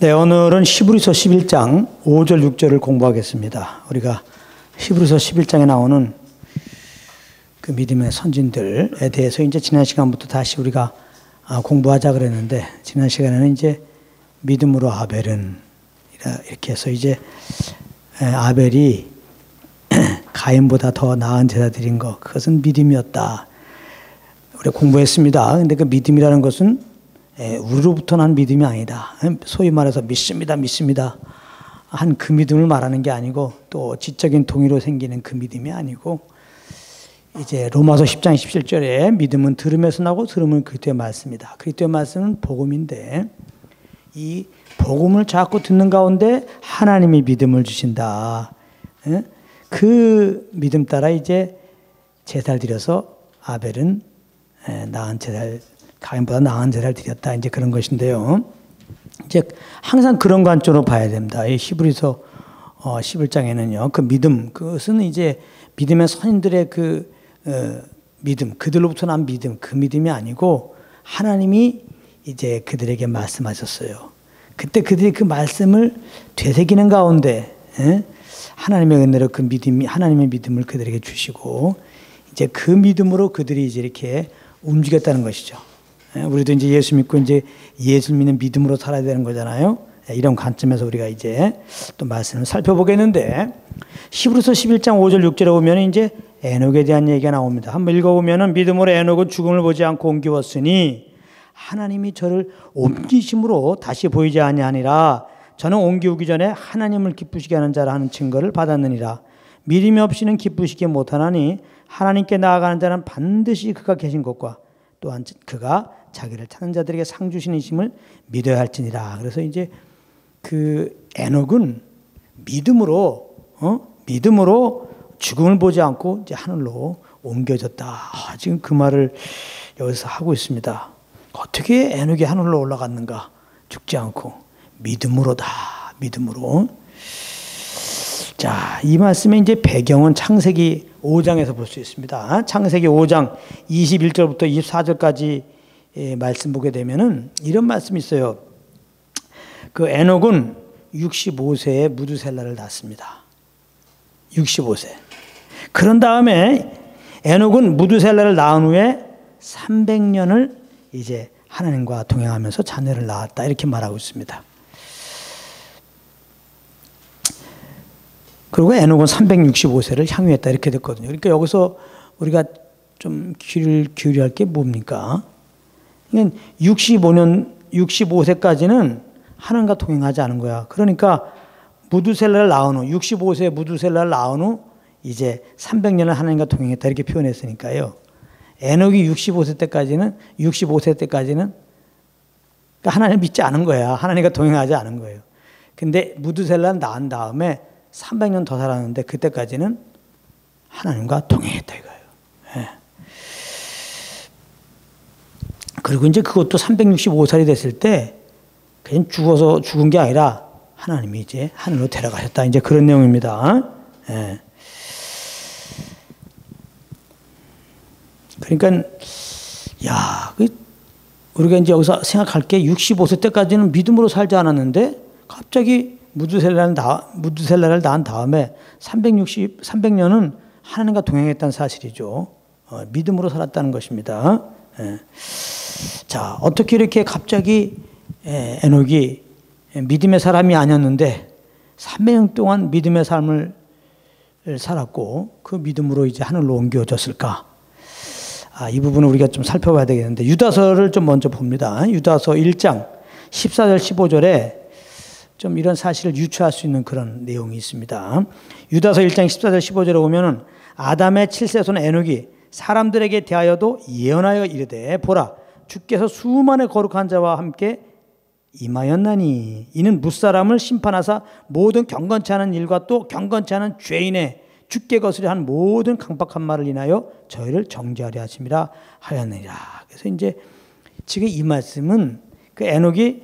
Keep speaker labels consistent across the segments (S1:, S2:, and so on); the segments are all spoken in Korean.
S1: 네, 오늘은 히브리서 11장 5절 6절을 공부하겠습니다. 우리가 히브리서 11장에 나오는 그 믿음의 선진들에 대해서 이제 지난 시간부터 다시 우리가 공부하자 그랬는데, 지난 시간에는 이제 믿음으로 아벨은 이렇게 해서 이제 아벨이 가인보다 더 나은 제사 드린 것, 그것은 믿음이었다. 우리가 공부했습니다. 근데 그 믿음이라는 것은 우리로부터 난 믿음이 아니다. 소위 말해서 믿습니다 한 그 믿음을 말하는 게 아니고, 또 지적인 동의로 생기는 그 믿음이 아니고, 이제 로마서 10장 17절에 믿음은 들음에서 나고 들음은 그리스도의 말씀이다. 그리스도의 말씀은 복음인데, 이 복음을 자꾸 듣는 가운데 하나님이 믿음을 주신다. 그 믿음 따라 이제 제사를 드려서 아벨은 나은 제사를, 가인보다 나은 제사를 드렸다. 이제 그런 것인데요. 이제 항상 그런 관점으로 봐야 됩니다. 이 히브리서 11장에는요. 그 믿음, 그것은 이제 믿음의 선인들의 그 믿음, 그들로부터 난 믿음, 그 믿음이 아니고 하나님이 이제 그들에게 말씀하셨어요. 그때 그들이 그 말씀을 되새기는 가운데 하나님의 은혜로 그 믿음이, 하나님의 믿음을 그들에게 주시고, 이제 그 믿음으로 그들이 이제 이렇게 움직였다는 것이죠. 우리도 이제 예수 믿고 이제 예수 믿는 믿음으로 살아야 되는 거잖아요. 이런 관점에서 우리가 이제 또 말씀을 살펴보겠는데, 히브리서 11장 5절 6절에 보면 이제 에녹에 대한 얘기가 나옵니다. 한번 읽어보면은, 믿음으로 에녹은 죽음을 보지 않고 옮기었으니 하나님이 저를 옮기심으로 다시 보이지 아니하니라. 저는 옮기우기 전에 하나님을 기쁘시게 하는 자라 하는 증거를 받았느니라. 믿음이 없이는 기쁘시게 못하나니 하나님께 나아가는 자는 반드시 그가 계신 것과 또한 그가 자기를 찾는 자들에게 상 주시는 힘을 믿어야 할지니라. 그래서 이제 그 에녹은 믿음으로 죽음을 보지 않고 이제 하늘로 옮겨졌다. 지금 그 말을 여기서 하고 있습니다. 어떻게 에녹이 하늘로 올라갔는가? 죽지 않고 믿음으로다. 믿음으로. 자, 이 말씀의 이제 배경은 창세기 5장에서 볼 수 있습니다. 창세기 5장 21절부터 24절까지 말씀 보게 되면은 이런 말씀이 있어요. 그 에녹은 65세에 무두셀라를 낳습니다. 65세. 그런 다음에 에녹은 무두셀라를 낳은 후에 300년을 이제 하나님과 동행하면서 자녀를 낳았다. 이렇게 말하고 있습니다. 그리고 에녹은 365세를 향유했다. 이렇게 됐거든요. 그러니까 여기서 우리가 좀 귀를 기울여야 할 게 뭡니까? 65세까지는 하나님과 동행하지 않은 거야. 그러니까 무두셀라를 낳은 후, 65세에 무두셀라를 낳은 후 이제 300년을 하나님과 동행했다. 이렇게 표현했으니까요. 에녹이 65세 때까지는 그러니까 하나님을 믿지 않은 거야. 하나님과 동행하지 않은 거예요. 근데 무두셀라를 낳은 다음에 300년 더 살았는데 그때까지는 하나님과 동행했다 이거예요. 예. 그리고 이제 그것도 365살이 됐을 때 그냥 죽어서 죽은 게 아니라 하나님이 이제 하늘로 데려가셨다. 이제 그런 내용입니다. 예. 그러니까 우리가 이제 여기서 생각할 게 65세 때까지는 믿음으로 살지 않았는데 갑자기 무두셀라를 낳은 다음에 300년은 하나님과 동행했다는 사실이죠. 믿음으로 살았다는 것입니다. 예. 자, 어떻게 이렇게 갑자기 에녹이 믿음의 사람이 아니었는데 300년 동안 믿음의 삶을 살았고 그 믿음으로 이제 하늘로 옮겨졌을까? 이 부분을 우리가 좀 살펴봐야 되겠는데, 유다서를 좀 먼저 봅니다. 유다서 1장 14절 15절에 좀 이런 사실을 유추할 수 있는 그런 내용이 있습니다. 유다서 1장 14절 15절에 보면은, 아담의 7세손 에녹이 사람들에게 대하여도 예언하여 이르되, 보라, 주께서 수많은 거룩한 자와 함께 임하였나니 이는 무사람을 심판하사 모든 경건치 않은 일과 또 경건치 않은 죄인의 주께 거스려 한 모든 강박한 말을 인하여 저희를 정죄하려 하심이라 하였느니라. 그래서 이제 지금 이 말씀은 그 에녹이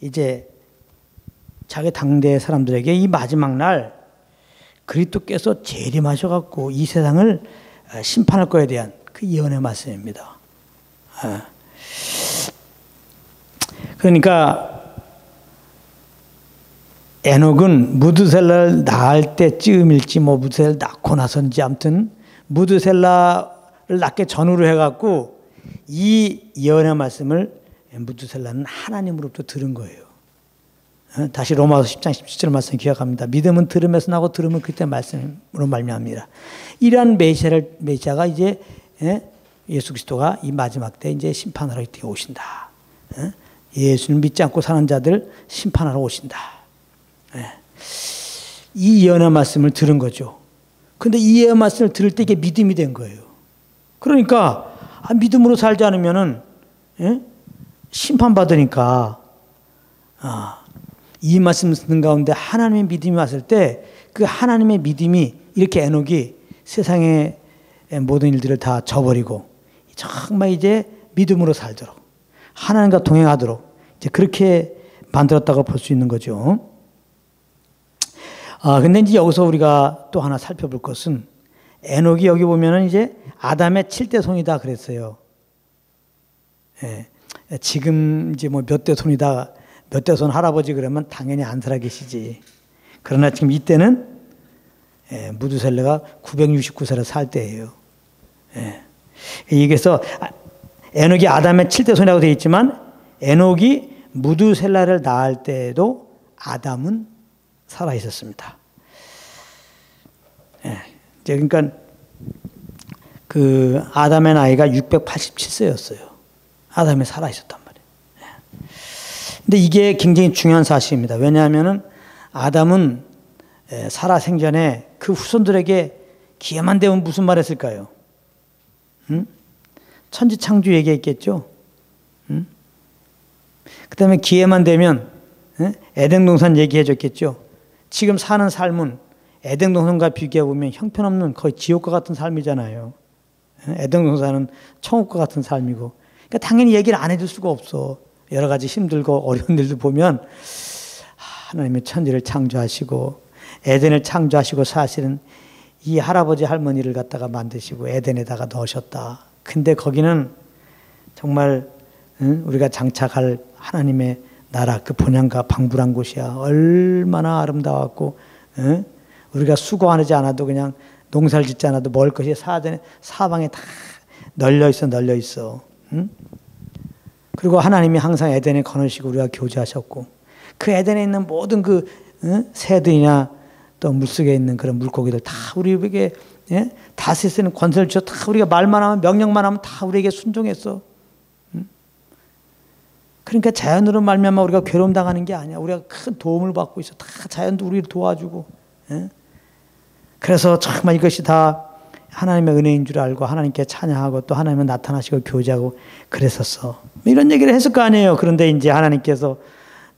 S1: 이제 자기 당대 사람들에게 이 마지막 날 그리스도께서 재림하셔갖고 이 세상을 심판할 거에 대한 그 예언의 말씀입니다. 그러니까 에녹은 무드셀라를 낳을 때쯤일지 뭐 무드셀라를 낳고 나서인지 아무튼 무드셀라를 낳기 전후로 해갖고 이 예언의 말씀을 무드셀라는 하나님으로부터 들은 거예요. 다시 로마서 10장 17절 말씀 기억합니다. 믿음은 들음에서 나고 들음은 그때 말씀으로 말미암니다. 이러한 메시아가 이제 예수 그리스도가 이 마지막 때 이제 심판하러 이렇게 오신다. 예수를 믿지 않고 사는 자들 심판하러 오신다. 이 예언의 말씀을 들은 거죠. 근데 이 예언의 말씀을 들을 때 이게 믿음이 된 거예요. 그러니까 믿음으로 살지 않으면은 심판받으니까 이 말씀 듣는 가운데 하나님의 믿음이 왔을 때 그 하나님의 믿음이 이렇게 에녹이 세상의 모든 일들을 다 저버리고 정말 이제 믿음으로 살도록 하나님과 동행하도록 이제 그렇게 만들었다고 볼 수 있는 거죠. 근데 이제 여기서 우리가 또 하나 살펴볼 것은 에녹이 여기 보면은 이제 아담의 7대 손이다 그랬어요. 지금 이제 뭐 몇 대 손이다, 몇 대 손 할아버지 그러면 당연히 안 살아계시지. 그러나 지금 이때는 무드셀라가 969세를 살 때예요. 여기서 에녹이 아담의 7대 손이라고 되어 있지만 에녹이 무드셀라를 낳을 때에도 아담은 살아 있었습니다. 그러니까 그 아담의 나이가 687세였어요. 아담이 살아 있었단 말이에요. 근데 이게 굉장히 중요한 사실입니다. 왜냐하면은 아담은 살아 생전에 그 후손들에게 기회만 되면 무슨 말 했을까요? 천지창조 얘기했겠죠. 그 다음에 기회만 되면 에덴 동산 얘기해 줬겠죠. 지금 사는 삶은 에덴 동산과 비교해 보면 형편없는 거의 지옥과 같은 삶이잖아요. 에덴 동산은 천국과 같은 삶이고, 그러니까 당연히 얘기를 안 해줄 수가 없어. 여러 가지 힘들고 어려운 일들 보면 하나님의 천지를 창조하시고 에덴을 창조하시고 사실은 이 할아버지 할머니를 갖다가 만드시고 에덴에다가 넣으셨다. 근데 거기는 정말 우리가 장착할 하나님의 나라, 그 본향과 방불한 곳이야. 얼마나 아름다웠고, 우리가 수고하지 않아도 그냥 농사를 짓지 않아도 먹을 것이 사방에 다 널려 있어. 그리고 하나님이 항상 에덴에 거느시고 우리가 교제하셨고, 그 에덴에 있는 모든 그 새들이나 또 물속에 있는 그런 물고기들 다 우리에게 다스리는 권세를 주셔. 다 우리가 말만 하면, 명령만 하면 다 우리에게 순종했어. 그러니까 자연으로 말미암아 우리가 괴로움 당하는 게 아니야. 우리가 큰 도움을 받고 있어. 다 자연도 우리를 도와주고. 그래서 정말 이것이 다 하나님의 은혜인 줄 알고 하나님께 찬양하고 또 하나님은 나타나시고 교제하고 그랬었어. 이런 얘기를 했을 거 아니에요. 그런데 이제 하나님께서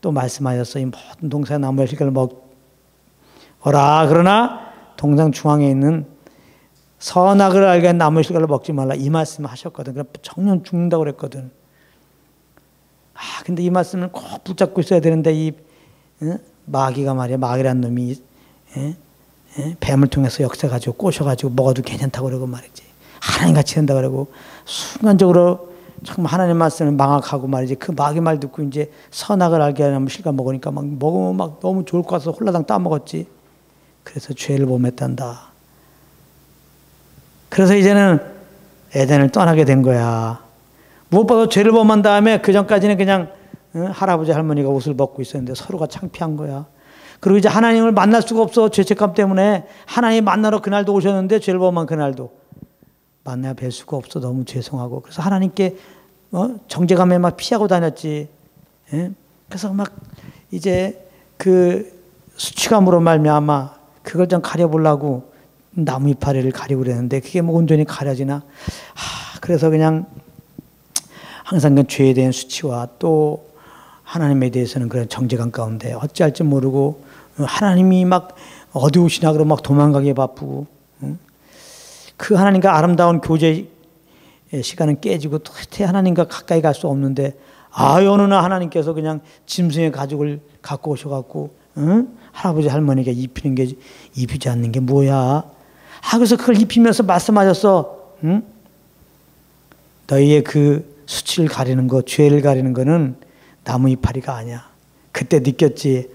S1: 또 말씀하셨어. 이 모든 동산의 나무의 실과를 먹어라. 그러나 동산 중앙에 있는 선악을 알게 한 나무의 실과를 먹지 말라. 이 말씀을 하셨거든. 그럼 정령 죽는다고 그랬거든. 근데 이 말씀을 꼭 붙잡고 있어야 되는데 이 마귀가 말이야. 마귀란 놈이 뱀을 통해서 역사가지고 꼬셔가지고 먹어도 괜찮다고 그러고 말이지. 하나님같이 된다 그러고 순간적으로 정말 하나님 말씀을 망각하고 말이지. 그 마귀 말 듣고 이제 선악을 알게 하는 실과 먹으니까 막 먹으면 막 너무 좋을 것 같아서 홀라당 따먹었지. 그래서 죄를 범했단다. 그래서 이제는 에덴을 떠나게 된 거야. 무엇보다 죄를 범한 다음에 그 전까지는 그냥 할아버지 할머니가 옷을 벗고 있었는데 서로가 창피한 거야. 그리고 이제 하나님을 만날 수가 없어. 죄책감 때문에. 하나님 만나러 그날도 오셨는데 죄를 범한 그날도 만나 뵐 수가 없어. 너무 죄송하고. 그래서 하나님께 정죄감에 막 피하고 다녔지. 그래서 막 이제 그 수치감으로 말미암아 그걸 좀 가려보려고 나무 이파리를 가리고 그랬는데 그게 뭐 온전히 가려지나. 그래서 그냥 항상 그 죄에 대한 수치와 또 하나님에 대해서는 그런 정죄감 가운데 어찌할지 모르고 하나님이 막 어디 오시나 그러고 막 도망가기에 바쁘고 그 하나님과 아름다운 교제 시간은 깨지고 도대체 하나님과 가까이 갈 수 없는데 어느 날 하나님께서 그냥 짐승의 가죽을 갖고 오셔갖고 할아버지 할머니가 입히는 게 입히지 않는 게 뭐야. 그래서 그걸 입히면서 말씀하셨어. 너희의 그 수치를 가리는 거, 죄를 가리는 거는 나무 이파리가 아니야. 그때 느꼈지.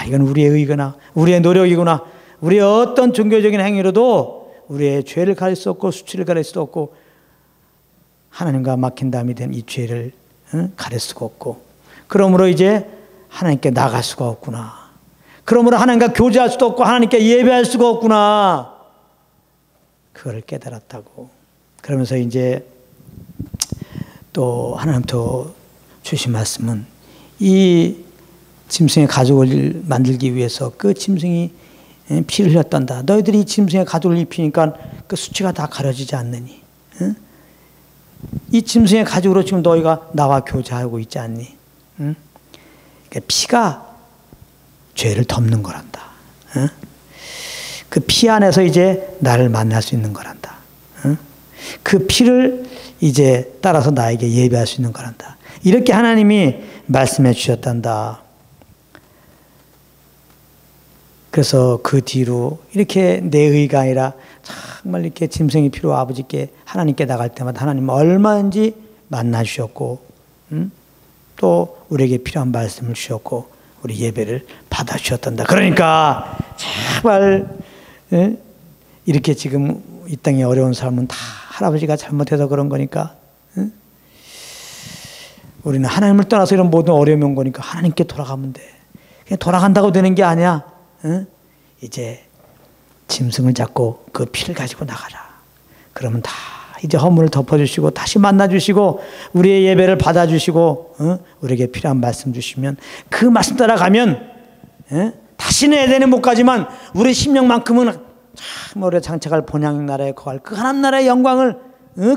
S1: 이건 우리의 의거나 우리의 노력이구나. 우리의 어떤 종교적인 행위로도 우리의 죄를 가릴 수 없고 수치를 가릴 수도 없고 하나님과 막힌 담이 된 이 죄를 가릴 수가 없고 그러므로 이제 하나님께 나갈 수가 없구나. 그러므로 하나님과 교제할 수도 없고 하나님께 예배할 수가 없구나. 그걸 깨달았다고. 그러면서 이제 또 하나님부터 주신 말씀은 이 짐승의 가죽을 만들기 위해서 그 짐승이 피를 흘렸단다. 너희들이 이 짐승의 가죽을 입히니까 그 수치가 다 가려지지 않느니. 이 짐승의 가죽으로 지금 너희가 나와 교제하고 있지 않니? 그러니까 피가 죄를 덮는 거란다. 그 피 안에서 이제 나를 만날 수 있는 거란다. 그 피를 이제 따라서 나에게 예배할 수 있는 거란다. 이렇게 하나님이 말씀해 주셨단다. 그래서 그 뒤로 이렇게 내 의가 아니라 정말 이렇게 짐승의 피로 아버지께 하나님께 나갈 때마다 하나님 얼마든지 만나 주셨고 또 우리에게 필요한 말씀을 주셨고 우리 예배를 받아 주셨단다. 그러니까 제발 이렇게 지금 이 땅에 어려운 삶은 다 할아버지가 잘못해서 그런 거니까 우리는 하나님을 떠나서 이런 모든 어려움이 온 거니까 하나님께 돌아가면 돼. 그냥 돌아간다고 되는 게 아니야. 이제 짐승을 잡고 그 피를 가지고 나가라. 그러면 다 이제 허물을 덮어주시고 다시 만나주시고 우리의 예배를 받아주시고 우리에게 필요한 말씀 주시면 그 말씀 따라가면 다시는 에덴에 못 가지만 우리 심령만큼은 참 우리가 장착할 본향 나라에 거할 그 하나님 나라의 영광을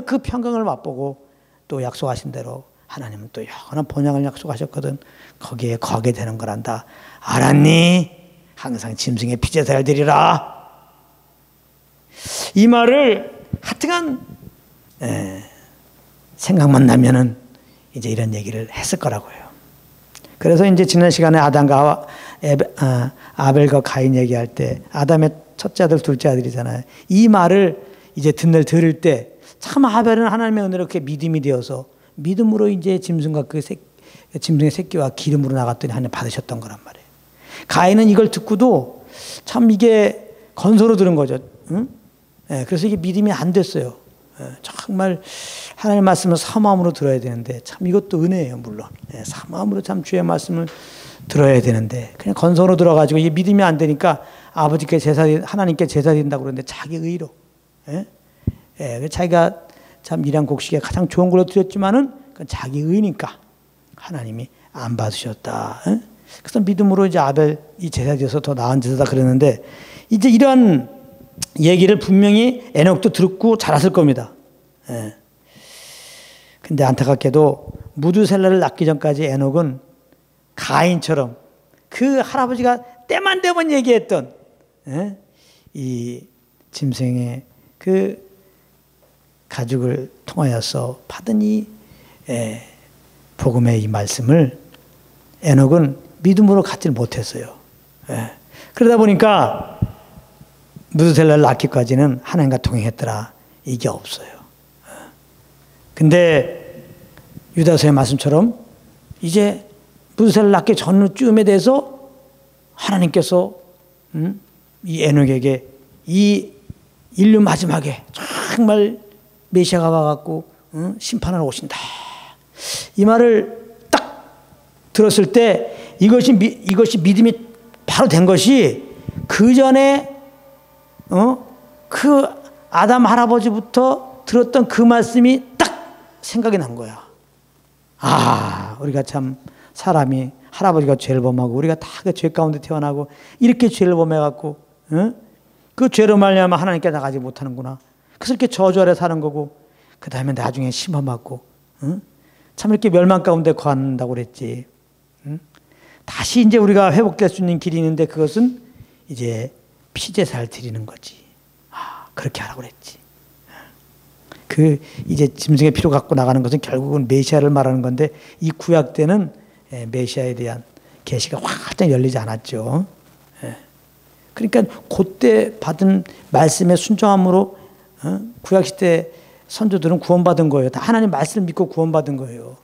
S1: 그 평강을 맛보고 또 약속하신 대로 하나님은 또 영원한 본향을 약속하셨거든. 거기에 거하게 되는 거란다. 알았니? 항상 짐승의 피제사를 드리라. 이 말을 하여튼간 생각만 나면은 이제 이런 얘기를 했을 거라고요. 그래서 이제 지난 시간에 아담과 아벨과 가인 얘기할 때 아담의 첫째 아들, 둘째 아들이잖아요. 이 말을 이제 들을 때 참 아벨은 하나님의 은혜로 그렇게 믿음이 되어서 믿음으로 이제 짐승과 그 짐승의 새끼와 기름으로 나갔더니 하나님 받으셨던 거란 말이에요. 가인은 이걸 듣고도 참 이게 건소로 들은 거죠. 응? 그래서 이게 믿음이 안 됐어요. 정말 하나님의 말씀을 사모함으로 들어야 되는데 참 이것도 은혜예요. 물론 사모함으로 참 주의 말씀을 들어야 되는데 그냥 건소로 들어가지고 이게 믿음이 안 되니까 아버지께 하나님께 제사 드린다고 그러는데 자기 의로 자기가 참 일한 곡식에 가장 좋은 걸로 드렸지만은 그건 자기 의니까 하나님이 안 받으셨다. 그래서 믿음으로 이제 아벨 이 제사 드려서 더 나은 제사다 그랬는데 이제 이런 얘기를 분명히 에녹도 듣고 자랐을 겁니다. 근데 안타깝게도 무두셀라를 낳기 전까지 에녹은 가인처럼 그 할아버지가 때만 되면 얘기했던 이 짐승의 그 가죽을 통하여서 받은 이 복음의 이 말씀을 에녹은 믿음으로 갖지 못했어요. 그러다 보니까 무두셀라를 낳기까지는 하나님과 동행했더라. 이게 없어요. 근데 유다서의 말씀처럼 이제 무두셀라를 낳기 전쯤에 대해서 하나님께서 이 에녹에게 이 인류 마지막에 정말 메시아가 와갖고 심판을 오신다. 이 말을 딱 들었을 때 이것이 믿음이 바로 된 것이 그 전에 그 아담 할아버지부터 들었던 그 말씀이 딱 생각이 난 거야. 우리가 참 사람이 할아버지가 죄를 범하고 우리가 다 그 죄 가운데 태어나고 이렇게 죄를 범해갖고 그 죄로 말미암아 하나님께 나가지 못하는구나. 그래서 이렇게 저주 아래 사는 거고 그 다음에 나중에 심판받고 참 이렇게 멸망 가운데 거한다고 그랬지. 다시 이제 우리가 회복될 수 있는 길이 있는데 그것은 이제 피제사를 드리는 거지. 그렇게 하라고 그랬지. 그 이제 짐승의 피로 갖고 나가는 것은 결국은 메시아를 말하는 건데 이 구약 때는 메시아에 대한 계시가 활짝 열리지 않았죠. 그러니까 그때 받은 말씀의 순종함으로 구약 시대 선조들은 구원받은 거예요. 다 하나님 말씀을 믿고 구원받은 거예요.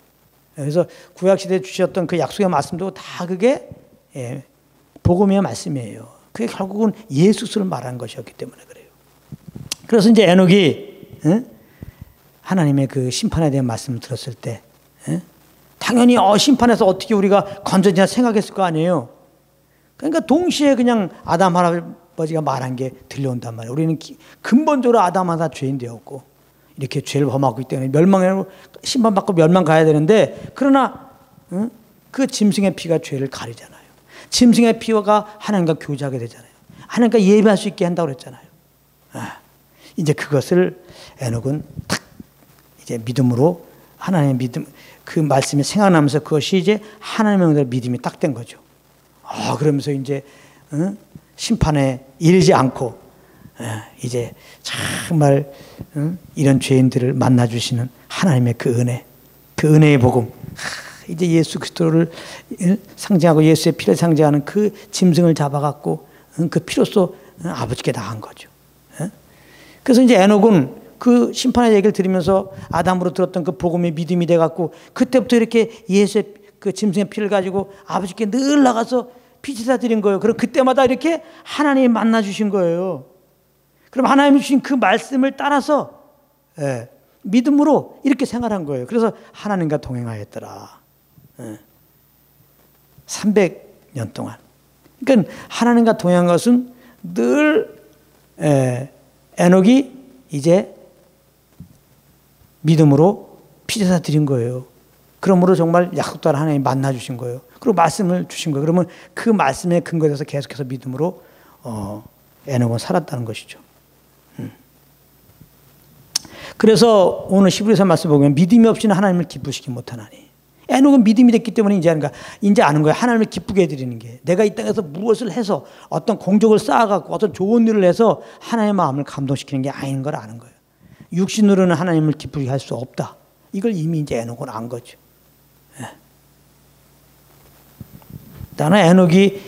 S1: 그래서 구약 시대에 주셨던 그 약속의 말씀도 다 그게 복음의 말씀이에요. 그게 결국은 예수를 말한 것이었기 때문에 그래요. 그래서 이제 에녹이 하나님의 그 심판에 대한 말씀을 들었을 때 당연히 심판에서 어떻게 우리가 건져지나 생각했을 거 아니에요. 그러니까 동시에 그냥 아담 할아버지가 말한 게 들려온단 말이에요. 우리는 근본적으로 아담은 다 죄인 되었고 이렇게 죄를 범하고 있기 때문에 멸망에 심판받고 멸망 가야 되는데 그러나 그 짐승의 피가 죄를 가리잖아요. 짐승의 피가 하나님과 교제하게 되잖아요. 하나님과 예배할 수 있게 한다고 그랬잖아요. 이제 그것을 에녹은 탁 이제 믿음으로 하나님의 믿음 그 말씀이 생각나면서 그것이 이제 하나님의 믿음이 딱 된 거죠. 그러면서 이제 심판에 이르지 않고 이제 정말 이런 죄인들을 만나 주시는 하나님의 그 은혜, 그 은혜의 복음. 이제 예수 그리스도를 상징하고 예수의 피를 상징하는 그 짐승을 잡아갖고 그 피로써 아버지께 나간 거죠. 그래서 이제 에녹은 그 심판의 얘기를 들으면서 아담으로 들었던 그 복음의 믿음이 돼갖고 그때부터 이렇게 예수의 그 짐승의 피를 가지고 아버지께 늘 나가서 피제사 드린 거예요. 그럼 그때마다 이렇게 하나님이 만나 주신 거예요. 그럼 하나님이 주신 그 말씀을 따라서 믿음으로 이렇게 생활한 거예요. 그래서 하나님과 동행하였더라. 300년 동안. 그러니까 하나님과 동행한 것은 늘 에녹이 이제 믿음으로 피제사 드린 거예요. 그러므로 정말 약속 따라 하나님 만나 주신 거예요. 그리고 말씀을 주신 거예요. 그러면 그 말씀에 근거해서 계속해서 믿음으로 에녹은 살았다는 것이죠. 그래서 오늘 히브리서 말씀 보면 믿음이 없이는 하나님을 기쁘시키 못하나니. 에녹은 믿음이 됐기 때문에 이제 아는 거예요. 하나님을 기쁘게 해드리는 게. 내가 이 땅에서 무엇을 해서 어떤 공적을 쌓아갖고 어떤 좋은 일을 해서 하나님의 마음을 감동시키는 게 아닌 걸 아는 거예요. 육신으로는 하나님을 기쁘게 할 수 없다. 이걸 이미 이제 에녹은 안 거죠. 나는 에녹이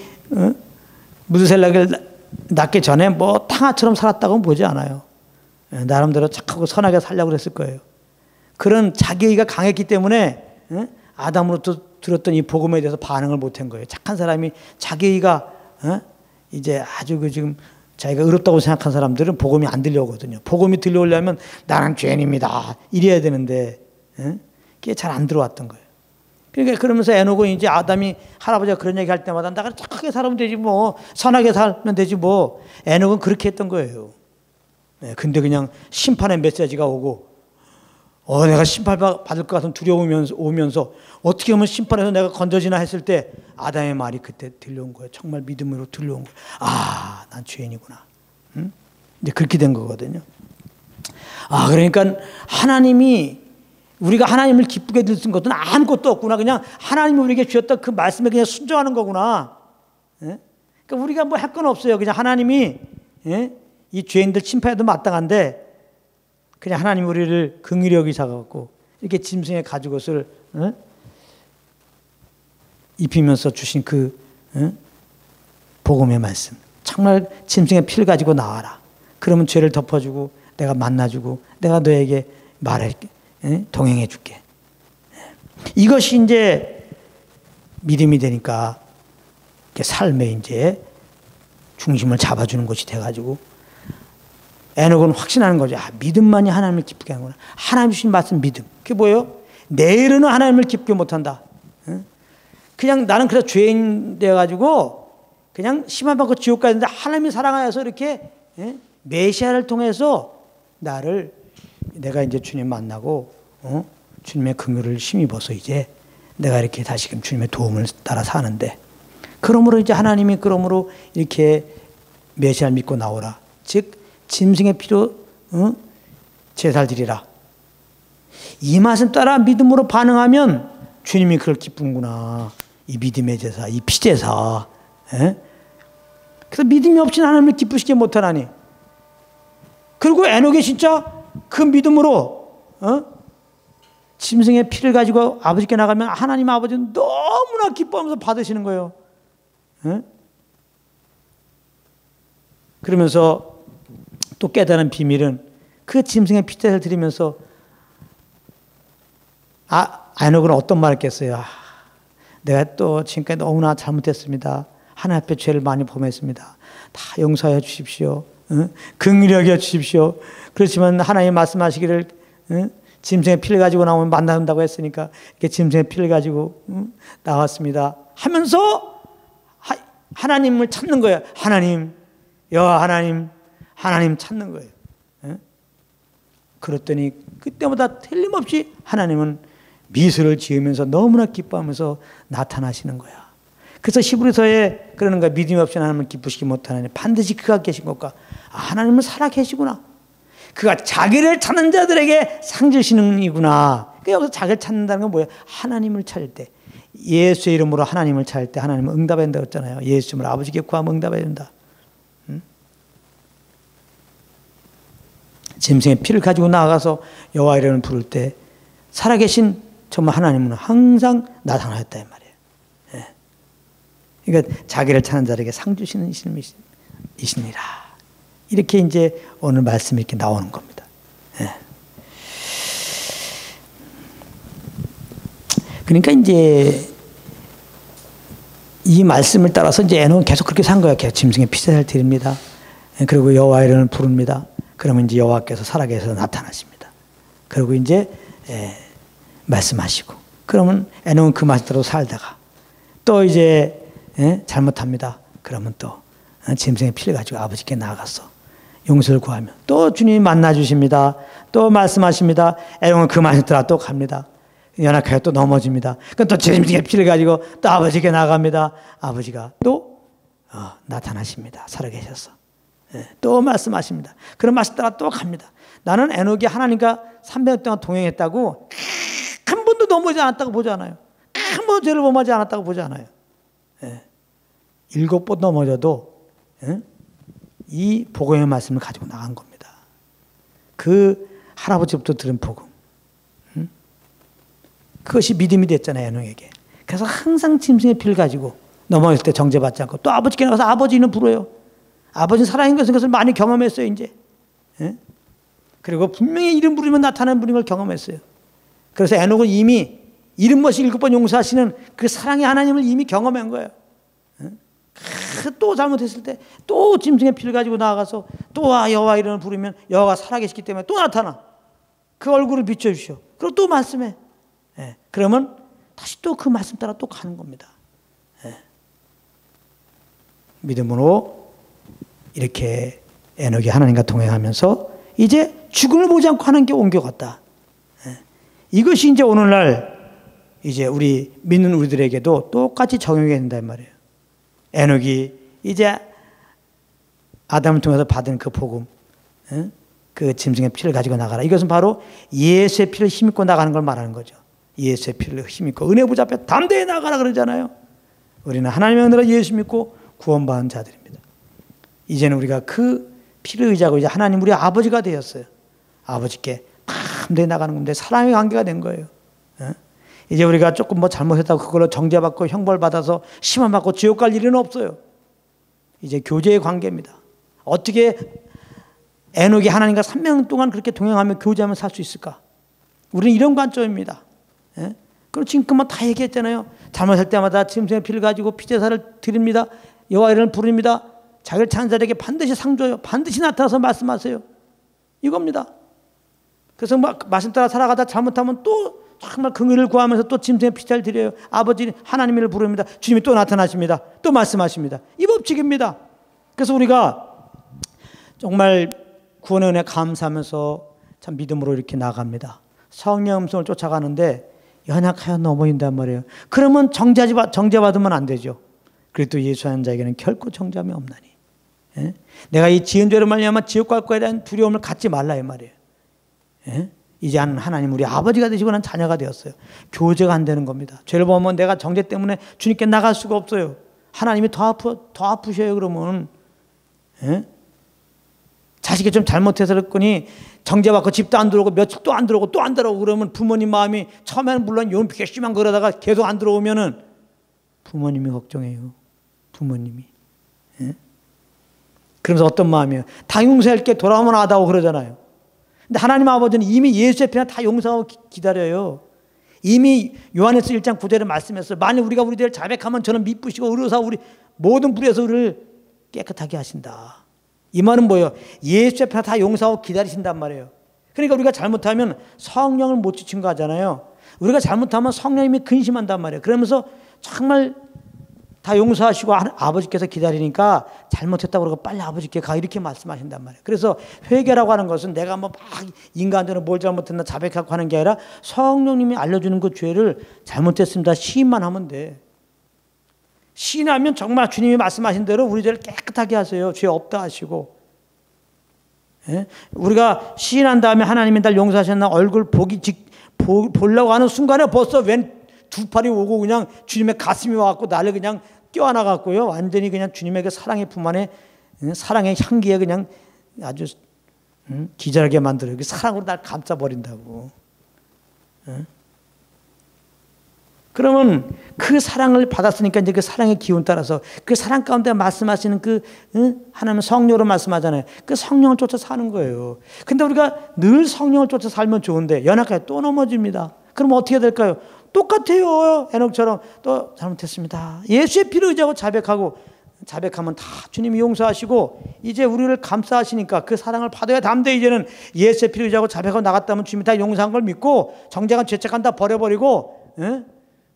S1: 무드셀락을 낳기 전에 뭐 탕아처럼 살았다고는 보지 않아요. 나름대로 착하고 선하게 살려고 그랬을 거예요. 그런 자기의가 강했기 때문에 아담으로부터 들었던 이 복음에 대해서 반응을 못한 거예요. 착한 사람이 자기의가 이제 아주 지금 자기가 의롭다고 생각한 사람들은 복음이 안 들려오거든요. 복음이 들려오려면 나는 죄인입니다. 이래야 되는데 그게 잘 안 들어왔던 거예요. 그러니까 그러면서 에녹은 이제 아담이 할아버지가 그런 얘기 할 때마다 내가 착하게 살면 되지 뭐 선하게 살면 되지 뭐 에녹은 그렇게 했던 거예요. 근데 그냥 심판의 메시지가 오고 내가 심판받을 것 같은 두려움이 오면서 어떻게 하면 심판에서 내가 건져지나 했을 때 아담의 말이 그때 들려온 거예요. 정말 믿음으로 들려온 거예요. 난 죄인이구나. 이제 그렇게 된 거거든요. 그러니까 하나님이 우리가 하나님을 기쁘게 드린 것은 아무것도 없구나. 그냥 하나님이 우리에게 주셨던 그 말씀에 그냥 순종하는 거구나. 그러니까 우리가 뭐 할 건 없어요. 그냥 하나님이 이 죄인들 심판에도 마땅한데 그냥 하나님 우리를 긍휼히 여기셔서 이렇게 짐승의 가죽옷을 입히면서 주신 그 복음의 말씀. 정말 짐승의 피를 가지고 나와라. 그러면 죄를 덮어주고 내가 만나주고 내가 너에게 말할게. 동행해 줄게. 이것이 이제 믿음이 되니까 삶에 이제 중심을 잡아주는 것이 돼가지고 에녹은 확신하는 거죠. 믿음만이 하나님을 기쁘게 하는구나. 하나님 주신 말씀 믿음. 그게 뭐예요? 내일은 하나님을 기쁘게 못한다. 그냥 나는 그래서 죄인 되어가지고 그냥 심판받고 지옥 가는데 하나님이 사랑하여서 이렇게 메시아를 통해서 내가 이제 주님 만나고 주님의 긍휼을 힘입어서 이제 내가 이렇게 다시금 주님의 도움을 따라 사는데 그러므로 이제 하나님이 그러므로 이렇게 메시아를 믿고 나오라. 즉 짐승의 피로 제사를 드리라. 이 말씀 따라 믿음으로 반응하면 주님이 그걸 기쁜구나. 이 믿음의 제사, 이 피제사. 그래서 믿음이 없이는 하나님을 기쁘시게 못하나니. 그리고 에녹이 진짜 그 믿음으로 짐승의 피를 가지고 아버지께 나가면 하나님 아버지는 너무나 기뻐하면서 받으시는 거예요. 그러면서 또 깨달은 비밀은 그 짐승의 피제사를 드리면서 에녹은 어떤 말을 했겠어요? 내가 또 지금까지 너무나 잘못했습니다. 하나님 앞에 죄를 많이 범했습니다. 다 용서해 주십시오. 긍휼히 여겨 주십시오. 그렇지만 하나님 말씀하시기를 짐승의 피를 가지고 나오면 만난다고 했으니까 이렇게 짐승의 피를 가지고 나왔습니다 하면서 하나님을 찾는 거예요. 하나님, 여호와 하나님 찾는 거예요. 그랬더니 그때마다 틀림없이 하나님은 미소를 지으면서 너무나 기뻐하면서 나타나시는 거야. 그래서 히브리서에 그러는 거야. 믿음이 없이 하나님을 기쁘시기 못하나니 반드시 그가 계신 것과 하나님은 살아 계시구나. 그가 자기를 찾는 자들에게 상 주시는 이구나. 그러니까 여기서 자기를 찾는다는 건 뭐예요? 하나님을 찾을 때, 예수의 이름으로 하나님을 찾을 때 하나님은 응답해야 된다고 했잖아요. 예수 이름으로 아버지께 구하면 응답해야 된다. 짐승의 피를 가지고 나아가서 여호와 이름을 부를 때 살아계신 정말 하나님은 항상 나타나셨다 이 말이에요. 그러니까 자기를 찾는 자에게 상 주시는 이시니라. 이렇게 이제 오늘 말씀이 이렇게 나오는 겁니다. 그러니까 이제 이 말씀을 따라서 이제 에녹은 계속 그렇게 산 거예요. 계속 짐승의 피제사를 드립니다. 그리고 여호와 이름을 부릅니다. 그러면 이제 여호와께서 살아계셔서 나타나십니다. 그리고 이제 말씀하시고, 그러면 에녹은 그 말씀대로 살다가 또 이제 잘못합니다. 그러면 또 짐승의 피를 가지고 아버지께 나아가서 용서를 구하면 또 주님이 만나 주십니다. 또 말씀하십니다. 에녹은 그 말씀 따라 또 갑니다. 연약하여 또 넘어집니다. 그럼 또 짐승의 피를 가지고 또 아버지께 나갑니다. 아버지가 또 나타나십니다. 살아계셔서 또 말씀하십니다. 그런 말씀 따라 또 갑니다. 나는 에녹이 하나님과 300년 동안 동행했다고 한 번도 넘어지지 않았다고 보지 않아요. 한 번도 죄를 범하지 않았다고 보지 않아요. 7번 넘어져도 이 복음의 말씀을 가지고 나간 겁니다. 그 할아버지부터 들은 복음, 그것이 믿음이 됐잖아요, 에녹에게. 그래서 항상 짐승의 피를 가지고 넘어질 때 정죄받지 않고 또 아버지께 나가서 아버지는 부르요. 아버지는 살아있는 것을 많이 경험했어요, 이제. 그리고 분명히 이름 부르면 나타나는 분인 걸 경험했어요. 그래서 에녹은 이미 이름 못이 7번 용서하시는 그 사랑의 하나님을 이미 경험한 거예요. 또 잘못했을 때 또 짐승의 피를 가지고 나아가서 또 여호와 이름을 부르면 여호와가 살아계시기 때문에 또 나타나. 그 얼굴을 비춰주시오. 그리고 또 말씀해. 그러면 다시 또 그 말씀 따라 또 가는 겁니다. 믿음으로 이렇게 에녹이 하나님과 동행하면서 이제 죽음을 보지 않고 하나님께 옮겨갔다. 이것이 이제 오늘날 이제 우리 믿는 우리들에게도 똑같이 적용이 된다 이 말이에요. 에녹이 이제 아담을 통해서 받은 그 복음, 그 짐승의 피를 가지고 나가라. 이것은 바로 예수의 피를 힘입고 나가는 걸 말하는 거죠. 예수의 피를 힘입고 은혜 보좌 앞에 담대히 나가라 그러잖아요. 우리는 하나님의 은혜로 예수 믿고 구원받은 자들입니다. 이제는 우리가 그 피를 의지하고 이제 하나님 우리 아버지가 되었어요. 아버지께 담대히 나가는 건데 사랑의 관계가 된 거예요. 이제 우리가 조금 뭐 잘못했다고 그걸로 정죄받고 형벌받아서 심판받고 지옥 갈 일은 없어요. 이제 교제의 관계입니다. 어떻게 에녹이 하나님과 3년 동안 그렇게 동행하며 교제하며 살 수 있을까? 우리는 이런 관점입니다. 그럼 지금까지 다 얘기했잖아요. 잘못할 때마다 짐승의 피를 가지고 피제사를 드립니다. 여호와 이름을 부릅니다. 자기를 찾는 자에게 반드시 상 줘요. 반드시 나타나서 말씀하세요. 이겁니다. 그래서 말씀 따라 살아가다 잘못하면 또 정말 긍휼을 구하면서 또 짐승의 피제사를 드려요. 아버지 하나님을 부릅니다. 주님이 또 나타나십니다. 또 말씀하십니다. 이 법칙입니다. 그래서 우리가 정말 구원의 은혜 감사하면서 참 믿음으로 이렇게 나갑니다. 성령의 음성을 쫓아가는데 연약하여 넘어진단 말이에요. 그러면 정죄받으면 안 되죠. 그래도 예수하는 자에게는 결코 정죄함이 없나니. 내가 이 지은 죄로 말미암아 지옥 갈 거에 대한 두려움을 갖지 말라 이 말이에요. 이제는 하나님 우리 아버지가 되시고 난 자녀가 되었어요. 교제가 안 되는 겁니다. 죄를 범하면 내가 정죄 때문에 주님께 나갈 수가 없어요. 하나님이 더 아프셔요. 그러면 자식이 좀 잘못해서 그랬거니 정죄받고 집도 안 들어오고 며칠 또 안 들어오고 또 안 들어오고 그러면 부모님 마음이 처음에는 물론 용피가 심한 그러다가 계속 안 들어오면은 부모님이 걱정해요. 부모님이. 그러면서 어떤 마음이에요? 다 용서할게 돌아오면 하다고 그러잖아요. 근데 하나님 아버지는 이미 예수의 피나 다 용서하고 기다려요. 이미 요한에서 1장 9절에 말씀했어요. 만일 우리가 우리들을 자백하면 저는 미쁘시고 의로사 우리 모든 불에서 우리를 깨끗하게 하신다. 이 말은 뭐예요? 예수 앞에 다 용서하고 기다리신단 말이에요. 그러니까 우리가 잘못하면 성령을 못 지친 거 하잖아요. 우리가 잘못하면 성령님이 근심한단 말이에요. 그러면서 정말 다 용서하시고 아버지께서 기다리니까 잘못했다고 그러고 빨리 아버지께 가 이렇게 말씀하신단 말이에요. 그래서 회개라고 하는 것은 내가 뭐 막 인간적으로 뭘 잘못했나 자백하고 하는 게 아니라 성령님이 알려주는 그 죄를 잘못했습니다. 시인만 하면 돼. 시인하면 정말 주님이 말씀하신 대로 우리 죄를 깨끗하게 하세요. 죄 없다 하시고. 예? 우리가 시인한 다음에 하나님이 날 용서하셨나 얼굴 보려고 하는 순간에 벌써 웬 두 팔이 오고 그냥 주님의 가슴이 와갖고 나를 그냥 껴안아갖고요. 완전히 그냥 주님의 그 사랑의 품 안에 사랑의 향기에 그냥 아주 기절하게 만들어요. 그 사랑으로 날 감싸버린다고. 그러면 그 사랑을 받았으니까 이제 그 사랑의 기운 따라서 그 사랑 가운데 말씀하시는 그 하나님 성령으로 말씀하잖아요. 그 성령을 쫓아 사는 거예요. 근데 우리가 늘 성령을 쫓아 살면 좋은데 연약하게 또 넘어집니다. 그럼 어떻게 될까요? 똑같아요. 에녹처럼 또 잘못했습니다. 예수의 피를 의지하고 자백하면 다 주님이 용서하시고 이제 우리를 감싸하시니까 그 사랑을 받아야 담대 이제는 예수의 피를 의지하고 자백하고 나갔다면 주님이 다 용서한 걸 믿고 정죄한 죄책감 다 버려버리고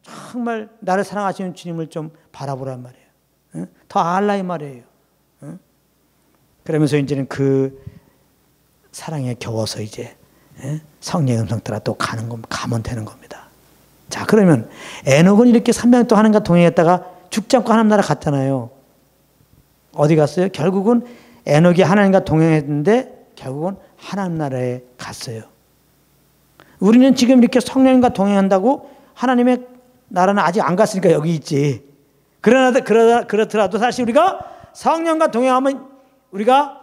S1: 정말 나를 사랑하시는 주님을 좀 바라보란 말이에요. 더 알라 이 말이에요. 그러면서 이제는 그 사랑에 겨워서 이제 성령의 음성 따라 또 가면 되는 겁니다. 자, 그러면 에녹은 이렇게 300년 동안 하나님과 동행했다가 죽지 않고 하나님 나라 갔잖아요. 어디 갔어요? 결국은 에녹이 하나님과 동행했는데 결국은 하나님 나라에 갔어요. 우리는 지금 이렇게 성령님과 동행한다고 하나님의 나라는 아직 안 갔으니까 여기 있지. 그렇더라도 사실 우리가 성령과 동행하면 우리가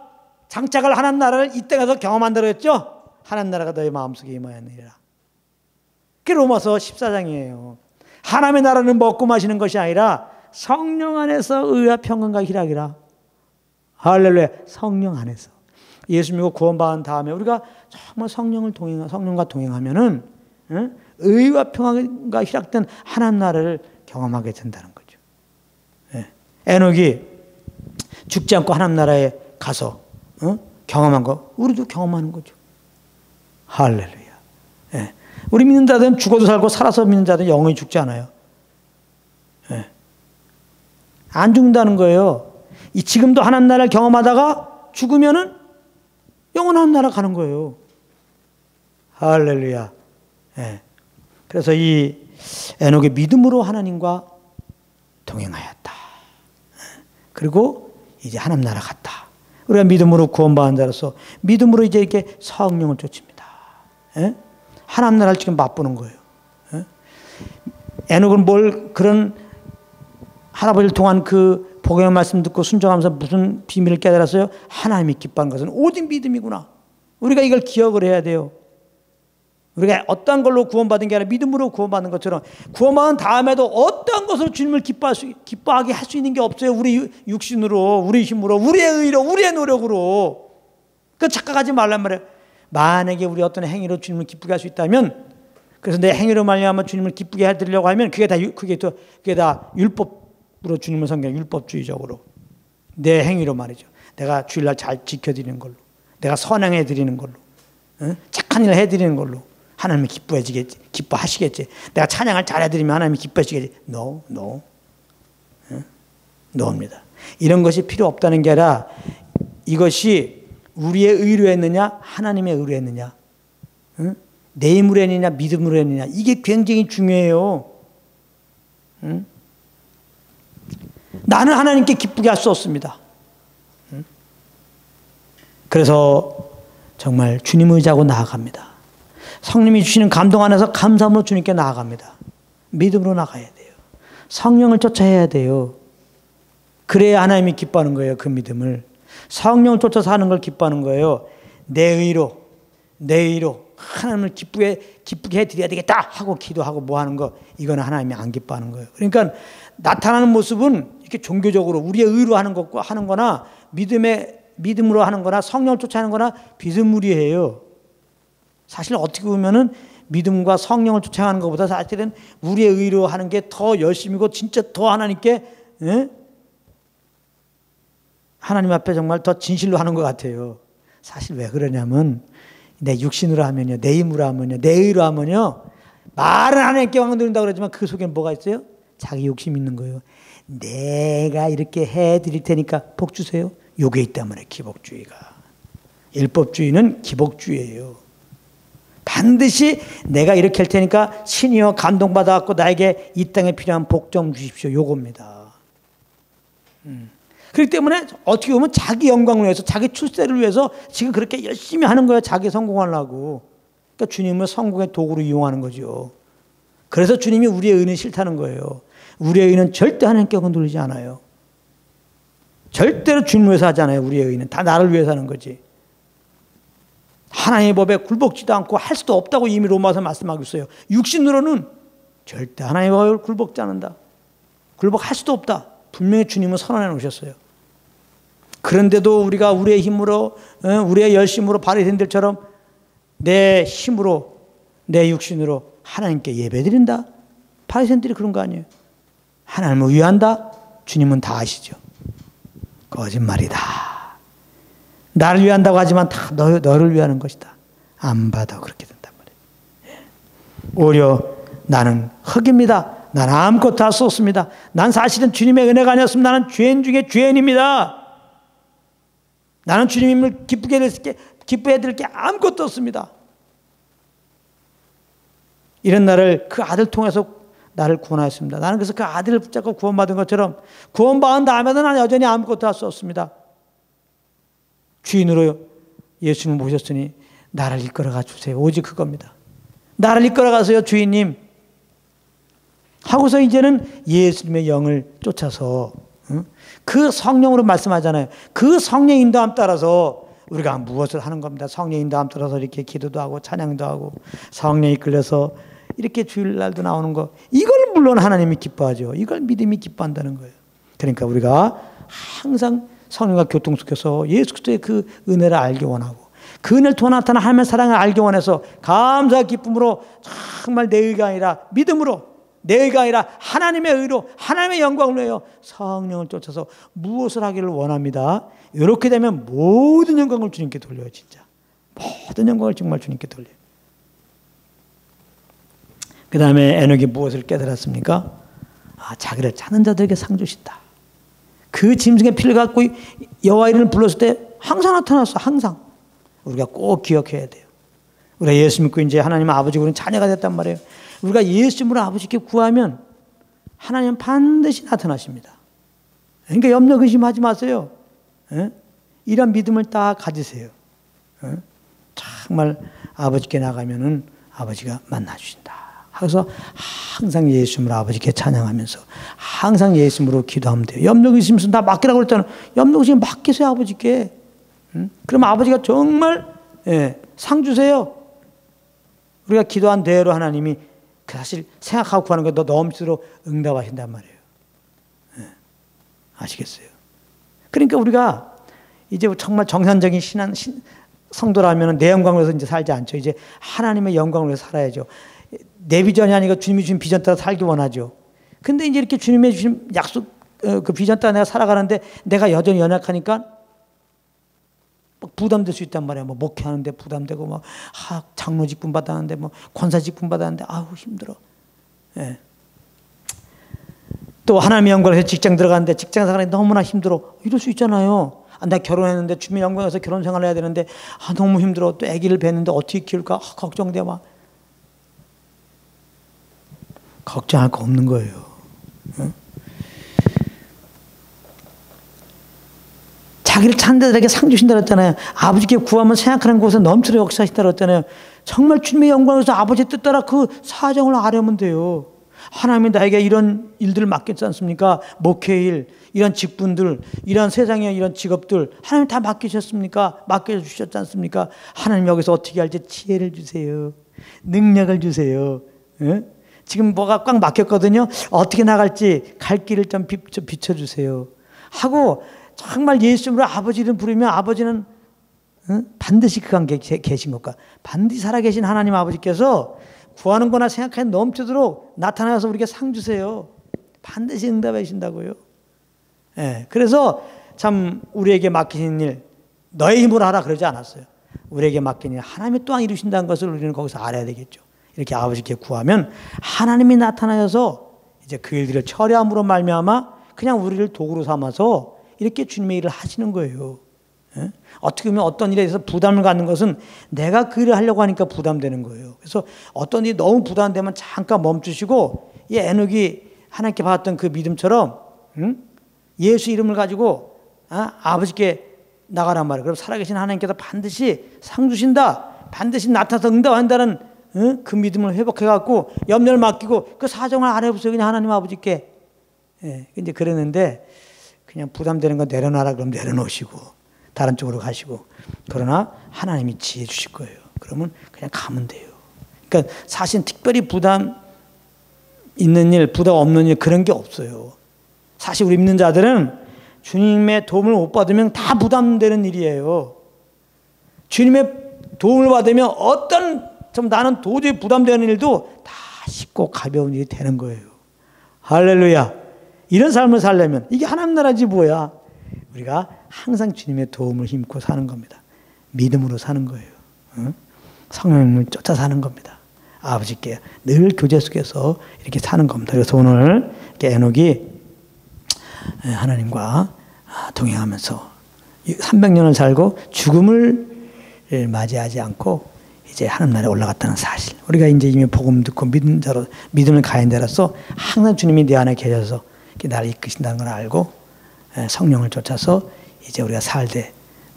S1: 장착을 하나님 나라를 이때 가서 경험한다고 했죠. 하나님 나라가 너의 마음속에 임하였느니라. 그게 로마서 14장이에요. 하나님의 나라는 먹고 마시는 것이 아니라 성령 안에서 의와 평강과 희락이라. 할렐루야. 성령 안에서. 예수 믿고 구원받은 다음에 우리가 정말 성령과 동행하면은 의와 평강과 희락된 하나님 나라를 경험하게 된다는 거죠. 에녹이 죽지 않고 하나님 나라에 가서 경험한 거 우리도 경험하는 거죠. 할렐루야. 우리 믿는 자들은 죽어도 살고 살아서 믿는 자들은 영원히 죽지 않아요. 안 죽는다는 거예요. 지금도 하나님 나라를 경험하다가 죽으면은 영원한 나라 가는 거예요. 할렐루야. 그래서 이 에녹의 믿음으로 하나님과 동행하였다. 그리고 이제 하나님 나라 갔다. 우리가 믿음으로 구원받은 자로서 믿음으로 이제 이렇게 성령을 쫓습니다. 하나님 나라를 지금 맛보는 거예요. 에녹은 뭘 그런 할아버지를 통한 그 복음의 말씀 듣고 순종하면서 무슨 비밀을 깨달았어요? 하나님이 기뻐하는 것은 오직 믿음이구나. 우리가 이걸 기억을 해야 돼요. 우리가 어떤 걸로 구원받은 게 아니라 믿음으로 구원받는 것처럼 구원받은 다음에도 어떤 것으로 주님을 기뻐하게 할 수 있는 게 없어요. 우리 육신으로, 우리 힘으로, 우리의 의로, 우리의 노력으로. 그 착각하지 말란 말이에요. 만약에 우리 어떤 행위로 주님을 기쁘게 할 수 있다면, 그래서 내 행위로 말미암아 주님을 기쁘게 해드리려고 하면 그게 다 율법으로 주님을 섬기는 율법주의적으로 내 행위로 말이죠. 내가 주일날 잘 지켜드리는 걸로, 내가 선행해드리는 걸로, 착한 일을 해드리는 걸로 하나님이 기뻐하시겠지. 내가 찬양을 잘해드리면 하나님이 기뻐하시겠지. no입니다. 이런 것이 필요 없다는 게 아니라 이것이 우리의 의로 했느냐 하나님의 의로 했느냐, 내 힘으로 했느냐 믿음으로 했느냐, 이게 굉장히 중요해요. 나는 하나님께 기쁘게 할 수 없습니다. 그래서 정말 주님을 의지하고 나아갑니다. 성령이 주시는 감동 안에서 감사함으로 주님께 나아갑니다. 믿음으로 나가야 돼요. 성령을 쫓아야 돼요. 그래야 하나님이 기뻐하는 거예요. 그 믿음을. 성령을 쫓아서 하는 걸 기뻐하는 거예요. 내 의로 하나님을 기쁘게 해드려야 되겠다 하고 기도하고 뭐 하는 거, 이거는 하나님이 안 기뻐하는 거예요. 그러니까 나타나는 모습은 이렇게 종교적으로 우리의 의로 하는 것과 하는 거나 믿음으로 하는 거나 성령을 쫓아하는 거나 비스무리해요. 사실 어떻게 보면은 믿음과 성령을 쫓아가는 것보다 사실은 우리의 의로 하는 게 더 열심이고 진짜 더 하나님께 하나님 앞에 정말 더 진실로 하는 것 같아요. 사실 왜 그러냐면 내 육신으로 하면요, 내 힘으로 하면요, 내 의로 하면요, 말은 하나님께 왕 드린다고 그러지만 그 속에는 뭐가 있어요? 자기 욕심이 있는 거예요. 내가 이렇게 해드릴 테니까 복 주세요. 요게 있단 말이에요. 기복주의가. 율법주의는 기복주의예요. 반드시 내가 이렇게 할 테니까 신이여 감동받아갖고 나에게 이 땅에 필요한 복 좀 주십시오. 요겁니다. 그렇기 때문에 어떻게 보면 자기 영광을 위해서, 자기 출세를 위해서 지금 그렇게 열심히 하는 거예요. 자기 성공하려고. 그러니까 주님을 성공의 도구로 이용하는 거죠. 그래서 주님이 우리의 의는 싫다는 거예요. 우리의 의는 절대 하나님께 흔들리지 않아요. 절대로 주님을 위해서 하지 않아요. 우리의 의는 다 나를 위해서 하는 거지. 하나님의 법에 굴복지도 않고 할 수도 없다고 이미 로마서 말씀하고 있어요. 육신으로는 절대 하나님의 법을 굴복지 않는다. 굴복할 수도 없다. 분명히 주님은 선언해 놓으셨어요. 그런데도 우리가 우리의 힘으로, 우리의 열심으로 바리새인들처럼 내 힘으로, 내 육신으로 하나님께 예배드린다. 바리새인들이 그런 거 아니에요. 하나님을 위한다. 주님은 다 아시죠. 거짓말이다. 나를 위한다고 하지만 다 너를 위하는 것이다. 안 받아 그렇게 된단 말이에요. 오히려 나는 흙입니다. 나는 아무것도 할 수 없습니다. 난 사실은 주님의 은혜가 아니었으면 나는 죄인 중에 죄인입니다. 나는 주님을 기쁘게 해드릴 게 아무것도 없습니다. 이런 나를 그 아들 통해서 나를 구원하였습니다. 나는 그래서 그 아들을 붙잡고 구원받은 것처럼 구원받은 다음에도 나는 여전히 아무것도 할 수 없습니다. 주인으로 예수님을 모셨으니 나를 이끌어가 주세요. 오직 그겁니다. 나를 이끌어가세요, 주인님. 하고서 이제는 예수님의 영을 쫓아서 그 성령으로 말씀하잖아요. 그 성령 인도함 따라서 우리가 무엇을 하는 겁니다. 성령 인도함 따라서 이렇게 기도도 하고 찬양도 하고 성령이 이끌려서 이렇게 주일날도 나오는 거, 이걸 물론 하나님이 기뻐하죠. 이걸 믿음이 기뻐한다는 거예요. 그러니까 우리가 항상 성령과 교통시켜서 예수 그리스도의 그 은혜를 알기 원하고 그 은혜를 통해 나타난 하나님의 사랑을 알기 원해서 감사와 기쁨으로 정말 내 의가 아니라 믿음으로, 내 의가 아니라 하나님의 의로 하나님의 영광을 위하여 성령을 쫓아서 무엇을 하기를 원합니다. 이렇게 되면 모든 영광을 주님께 돌려요. 진짜 모든 영광을 정말 주님께 돌려요. 그 다음에 에녹이 무엇을 깨달았습니까? 자기를 찾는 자들에게 상 주신다. 그 짐승의 피를 갖고 여호와 이름을 불렀을 때 항상 나타났어. 항상. 우리가 꼭 기억해야 돼요. 우리가 예수 믿고 이제 하나님 아버지 우리는 자녀가 됐단 말이에요. 우리가 예수님으로 아버지께 구하면 하나님은 반드시 나타나십니다. 그러니까 염려 의심하지 마세요. 이런 믿음을 딱 가지세요. 정말 아버지께 나가면은 아버지가 만나주신다. 그래서 항상 예수님으로 아버지께 찬양하면서 항상 예수님으로 기도하면 돼요. 염려 의심은 다 맡기라고 그랬잖아요. 염려 의심 맡기세요, 아버지께. 그럼 아버지가 정말 상 주세요. 우리가 기도한 대로 하나님이 사실 생각하고 구하는 거 넘치도록 응답하신단 말이에요. 아시겠어요? 그러니까 우리가 이제 정말 정상적인 성도라면 내 영광을 위해서 이제 살지 않죠. 이제 하나님의 영광을 위해서 살아야죠. 내 비전이 아니고 주님이 주신 비전 따라 살기 원하죠. 근데 이제 이렇게 주님이 주신 약속, 그 비전 따라 내가 살아가는데 내가 여전히 연약하니까 부담될 수 있단 말이야. 뭐 목회하는데 부담되고, 뭐 장로 직분 받았는데, 뭐 권사 직분 받았는데, 아우 힘들어. 예. 또 하나님의 영광을 위해서 직장 들어가는데 직장 생활이 너무나 힘들어. 이럴 수 있잖아요. 내가 결혼했는데 주님의 영광에서 결혼 생활을 해야 되는데 너무 힘들어. 또 아기를 뵀는데 어떻게 키울까 걱정돼 막. 걱정할 거 없는 거예요. 응? 자기를 찾는 자들에게 상 주신다고 했잖아요. 아버지께 구하면 생각하는 곳에 넘치도록 역사하신다고 했잖아요. 정말 주님의 영광에서 아버지의 뜻 따라 그 사정을 아려면 돼요. 하나님이 나에게 이런 일들을 맡겼지 않습니까? 목회일, 이런 직분들, 이런 세상의 이런 직업들 하나님 다 맡기셨습니까? 맡겨주셨지 않습니까? 하나님 여기서 어떻게 할지 지혜를 주세요. 능력을 주세요. 예? 지금 뭐가 꽉 막혔거든요. 어떻게 나갈지 갈 길을 좀 비춰주세요. 하고 정말 예수님으로 아버지 이름 부르면 아버지는 반드시 그 관계에 계신 것과 반드시 살아계신 하나님 아버지께서 구하는 거나 생각하는 넘치도록 나타나서 우리에게 상 주세요. 반드시 응답해 주신다고요. 예, 그래서 참 우리에게 맡기신 일 너의 힘으로 하라 그러지 않았어요. 우리에게 맡긴 일 하나님이 또한 이루신다는 것을 우리는 거기서 알아야 되겠죠. 이렇게 아버지께 구하면 하나님이 나타나셔서 이제 그 일들을 처리함으로 말미암아 그냥 우리를 도구로 삼아서 이렇게 주님의 일을 하시는 거예요. 예? 어떻게 보면 어떤 일에 대해서 부담을 갖는 것은 내가 그 일을 하려고 하니까 부담되는 거예요. 그래서 어떤 일이 너무 부담되면 잠깐 멈추시고 이 에녹이 하나님께 받았던 그 믿음처럼 예수 이름을 가지고 아버지께 나가란 말이에요. 그럼 살아계신 하나님께서 반드시 상 주신다. 반드시 나타나서 응답한다는 그 믿음을 회복해갖고 염려를 맡기고 그 사정을 안 해보세요. 그냥 하나님 아버지께. 예, 이제 그랬는데 그냥 부담되는 거 내려놔라 그럼 내려놓으시고 다른 쪽으로 가시고 그러나 하나님이 지혜 주실 거예요. 그러면 그냥 가면 돼요. 그러니까 사실 특별히 부담 있는 일, 부담 없는 일 그런 게 없어요. 사실 우리 믿는 자들은 주님의 도움을 못 받으면 다 부담되는 일이에요. 주님의 도움을 받으면 어떤 좀 나는 도저히 부담되는 일도 다 쉽고 가벼운 일이 되는 거예요. 할렐루야. 이런 삶을 살려면 이게 하나님 나라지 뭐야. 우리가 항상 주님의 도움을 힘입고 사는 겁니다. 믿음으로 사는 거예요. 성령님을 쫓아 사는 겁니다. 아버지께 늘 교제 속에서 이렇게 사는 겁니다. 그래서 오늘 이렇게 에녹이 하나님과 동행하면서 300년을 살고 죽음을 맞이하지 않고 이제 하나님 나라에 올라갔다는 사실. 우리가 이제 이미 복음 듣고 믿는 자로 믿음을 가진 자로서 항상 주님이 내 안에 계셔서 나를 이끄신다는 걸 알고 성령을 쫓아서 이제 우리가 살되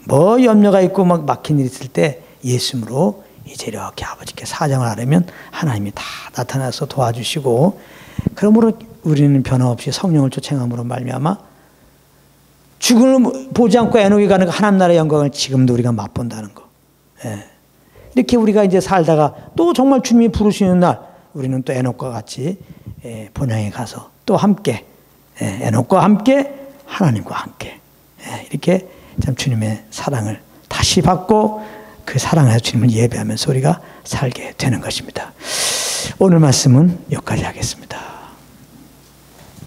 S1: 뭐 염려가 있고 막 막힌 일이 있을 때 예수님으로 이제 이렇게 아버지께 사정을 하려면 하나님이 다 나타나서 도와주시고 그러므로 우리는 변함없이 성령을 쫓아함으로 말미암아 죽음을 보지 않고 에녹이 가는 하나님 나라의 영광을 지금도 우리가 맛본다는 거. 예. 이렇게 우리가 이제 살다가 또 정말 주님이 부르시는 날 우리는 또 에녹과 같이 본향에 가서 또 함께 에녹과 함께 하나님과 함께 이렇게 참 주님의 사랑을 다시 받고 그 사랑에서 주님을 예배하면서 우리가 살게 되는 것입니다. 오늘 말씀은 여기까지 하겠습니다.